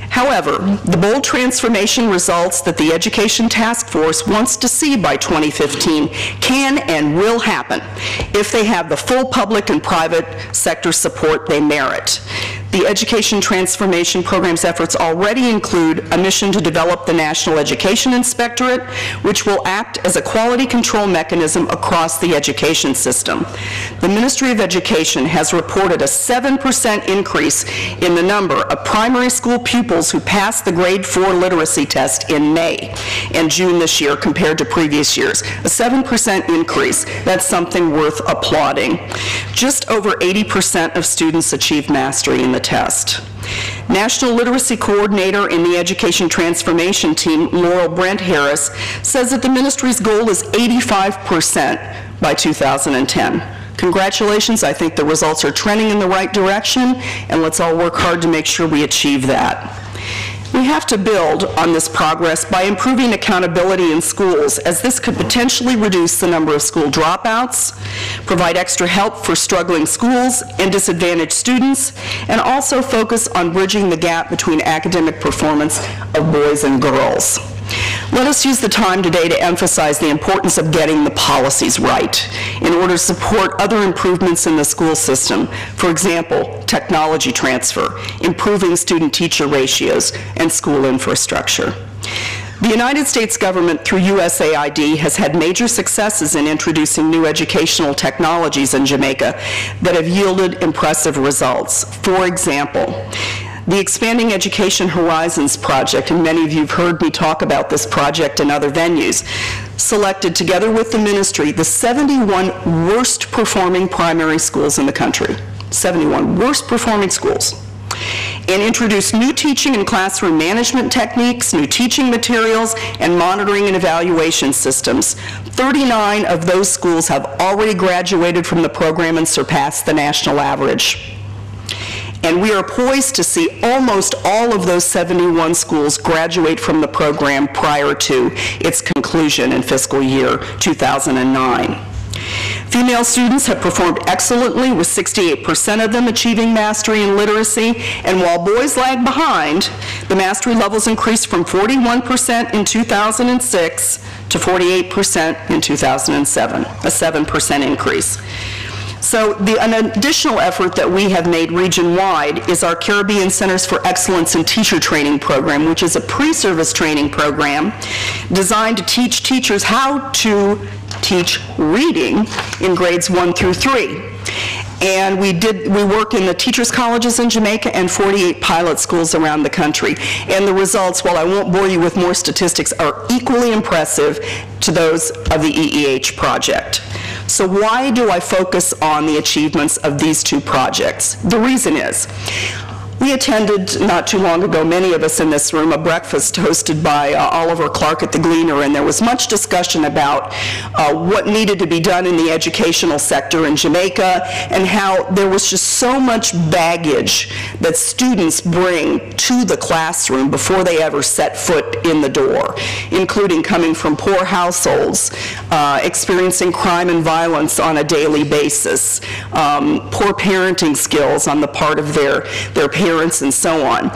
However, the bold transformation results that the Education Task Force wants to see by 2015 can and will happen if they have the full public and private sector support they merit. The Education Transformation Program's efforts already include a mission to develop the National Education Inspectorate, which will act as a quality control mechanism across the education system. The Ministry of Education has reported a 7% increase in the number of primary school pupils who passed the grade 4 literacy test in May and June this year compared to previous years. A 7% increase. That's something worth applauding. Just over 80% of students achieve mastery in the test. National Literacy Coordinator in the Education Transformation Team, Laurel Brent Harris, says that the ministry's goal is 85% by 2010. Congratulations, I think the results are trending in the right direction, and let's all work hard to make sure we achieve that. We have to build on this progress by improving accountability in schools, as this could potentially reduce the number of school dropouts, provide extra help for struggling schools and disadvantaged students, and also focus on bridging the gap between academic performance of boys and girls. Let us use the time today to emphasize the importance of getting the policies right in order to support other improvements in the school system. For example, technology transfer, improving student-teacher ratios, and school infrastructure. The United States government, through USAID, has had major successes in introducing new educational technologies in Jamaica that have yielded impressive results. For example, the Expanding Education Horizons project, and many of you have heard me talk about this project in other venues, selected together with the ministry the 71 worst performing primary schools in the country. 71 worst performing schools. And introduced new teaching and classroom management techniques, new teaching materials, and monitoring and evaluation systems. 39 of those schools have already graduated from the program and surpassed the national average. And we are poised to see almost all of those 71 schools graduate from the program prior to its conclusion in fiscal year 2009. Female students have performed excellently, with 68% of them achieving mastery in literacy, and while boys lag behind, the mastery levels increased from 41% in 2006 to 48% in 2007, a 7% increase. So an additional effort that we have made region-wide is our Caribbean Centers for Excellence in Teacher Training program, which is a pre-service training program designed to teach teachers how to teach reading in grades 1 through 3. And we work in the teachers' colleges in Jamaica and 48 pilot schools around the country. And the results, while I won't bore you with more statistics, are equally impressive to those of the EEH project. So why do I focus on the achievements of these two projects? The reason is, we attended not too long ago, many of us in this room, a breakfast hosted by Oliver Clark at the Gleaner, and there was much discussion about what needed to be done in the educational sector in Jamaica, and how there was just so much baggage that students bring to the classroom before they ever set foot in the door, including coming from poor households, experiencing crime and violence on a daily basis, poor parenting skills on the part of their parents, and so on.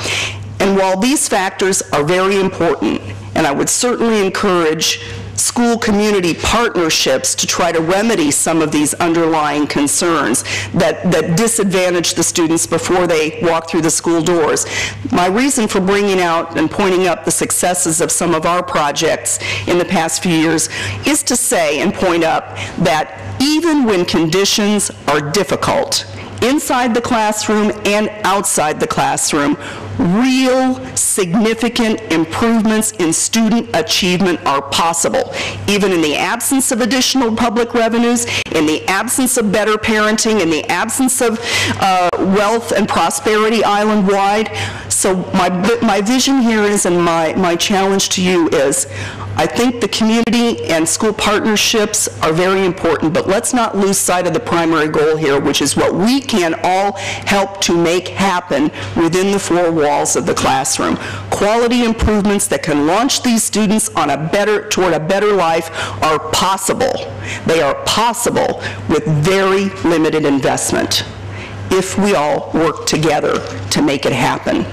And while these factors are very important, and I would certainly encourage school community partnerships to try to remedy some of these underlying concerns that disadvantage the students before they walk through the school doors. My reason for bringing out and pointing up the successes of some of our projects in the past few years is to say and point up that even when conditions are difficult, inside the classroom and outside the classroom, real significant improvements in student achievement are possible, even in the absence of additional public revenues, in the absence of better parenting, in the absence of wealth and prosperity island-wide. So my vision here is, and my challenge to you is, I think the community and school partnerships are very important, but let's not lose sight of the primary goal here, which is what we can all help to make happen within the four walls of the classroom. Quality improvements that can launch these students on toward a better life are possible. They are possible with very limited investment if we all work together to make it happen.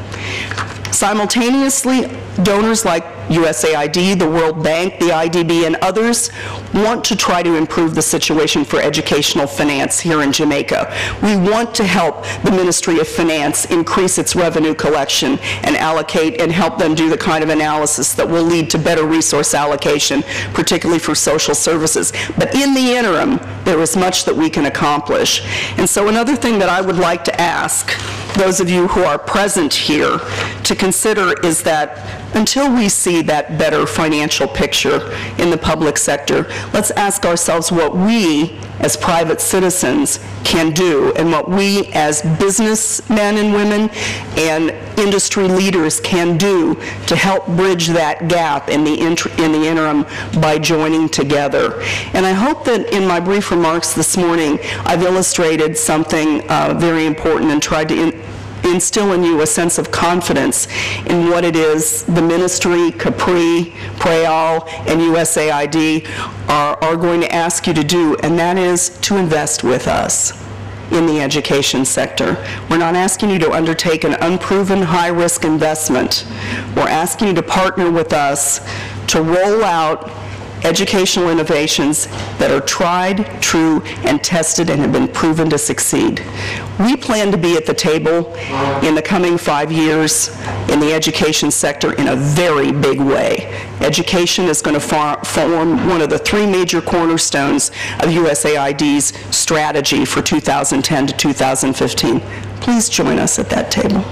Simultaneously, donors like USAID, the World Bank, the IDB, and others want to try to improve the situation for educational finance here in Jamaica. We want to help the Ministry of Finance increase its revenue collection and allocate and help them do the kind of analysis that will lead to better resource allocation, particularly for social services. But in the interim, there is much that we can accomplish. And so another thing that I would like to ask those of you who are present here to consider is that until we see that better financial picture in the public sector, let's ask ourselves what we as private citizens can do and what we as businessmen and women and industry leaders can do to help bridge that gap in the interim by joining together. And I hope that in my brief remarks this morning, I've illustrated something very important and tried to instill in you a sense of confidence in what it is the ministry, CaPRI, PREAL, and USAID are going to ask you to do, and that is to invest with us in the education sector. We're not asking you to undertake an unproven high-risk investment. We're asking you to partner with us to roll out educational innovations that are tried, true, and tested and have been proven to succeed. We plan to be at the table in the coming 5 years in the education sector in a very big way. Education is going to form one of the 3 major cornerstones of USAID's strategy for 2010 to 2015. Please join us at that table.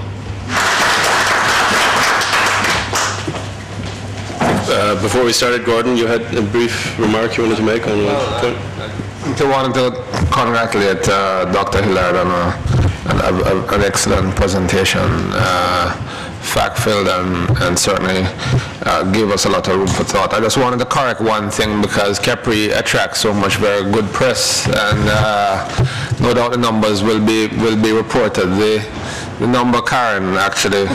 Before we started, Gordon, you had a brief remark you wanted to make on I wanted to congratulate Dr. Hillard on an excellent presentation, fact-filled and certainly gave us a lot of room for thought. I just wanted to correct one thing because CaPRI attracts so much very good press, and no doubt the numbers will be reported. The number, Karen, actually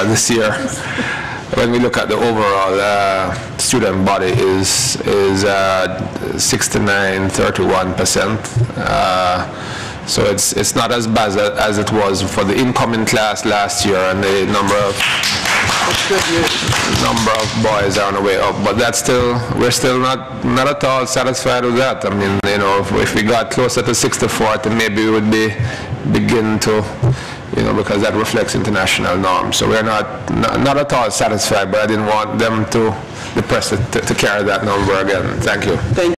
this year, when we look at the overall student body, is 69.31%. So it's not as bad as it was for the incoming class last year, and the number of boys are on the way up. But that's still, we're still not at all satisfied with that. I mean, you know, if we got closer to 60-40, maybe we would begin to, you know, because that reflects international norms. So we're not at all satisfied, but I didn't want them to, the press, to carry that number again. Thank you.